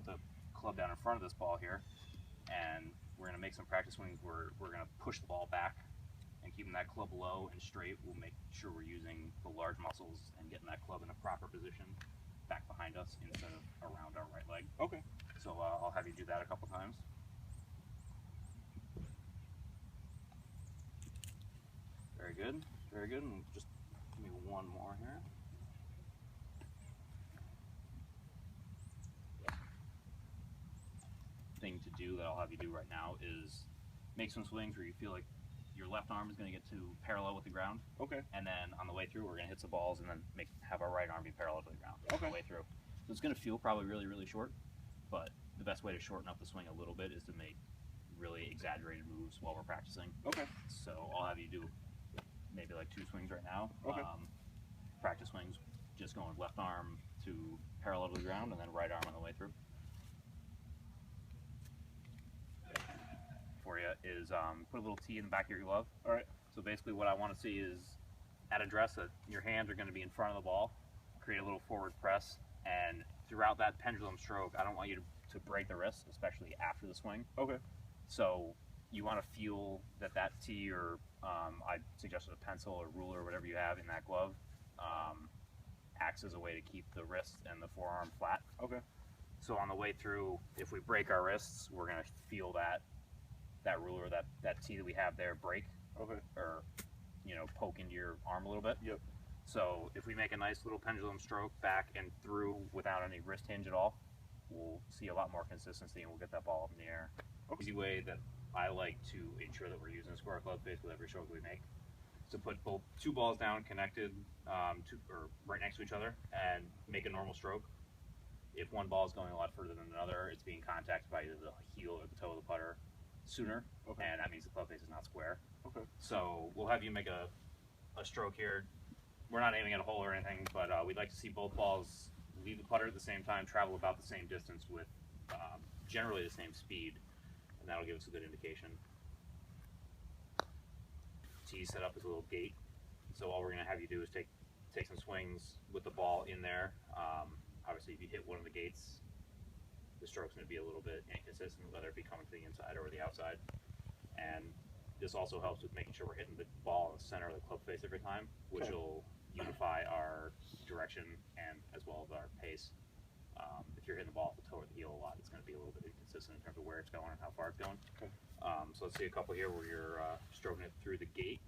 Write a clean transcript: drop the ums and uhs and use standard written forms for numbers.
the club down in front of this ball here, and we're going to make some practice swings where we're going to push the ball back, and keeping that club low and straight will make sure we're using the large muscles and getting that club in a proper position back behind us instead of around our right leg. Okay. So I'll have you do that a couple times. Very good, very good. And just give me one more here. Thing to do that I'll have you do right now is make some swings where you feel like your left arm is going to get to parallel with the ground. Okay. And then on the way through, we're going to hit some balls and then have our right arm be parallel to the ground on the way through. So it's going to feel probably really, really short, but the best way to shorten up the swing a little bit is to make really exaggerated moves while we're practicing. Okay. So I'll have you do maybe like 2 swings right now. Okay. Practice swings, just going left arm to parallel to the ground and then right arm on the way through. For you is put a little T in the back of your glove. All right. So basically what I want to see is at address that your hands are going to be in front of the ball, create a little forward press, and throughout that pendulum stroke, I don't want you to break the wrist, especially after the swing. Okay. So you want to feel that T, or I suggested a pencil or ruler or whatever you have in that glove, acts as a way to keep the wrist and the forearm flat. Okay. So on the way through, if we break our wrists, we're going to feel that ruler, that T that we have there break. Okay. Or, poke into your arm a little bit. Yep. So if we make a nice little pendulum stroke back and through without any wrist hinge at all, we'll see a lot more consistency and we'll get that ball up in the air. Okay. Easy way that I like to ensure that we're using a square club face with every stroke we make is to put both 2 balls down connected or right next to each other and make a normal stroke. If one ball is going a lot further than another, it's being contacted by either the heel or the toe of the putter sooner, and that means the club face is not square. Okay. So we'll have you make a stroke here. We're not aiming at a hole or anything, but we'd like to see both balls leave the putter at the same time, travel about the same distance with generally the same speed, and that'll give us a good indication. Tee set up as a little gate, so all we're going to have you do is take some swings with the ball in there. Obviously, if you hit one of the gates, the stroke's going to be a little bit inconsistent, whether it be coming to the inside or the outside. And this also helps with making sure we're hitting the ball in the center of the club face every time, which will unify our direction and as well as our pace. If you're hitting the ball at the toe or the heel a lot, it's going to be a little bit inconsistent in terms of where it's going and how far it's going. Okay. So let's see a couple here where you're stroking it through the gate.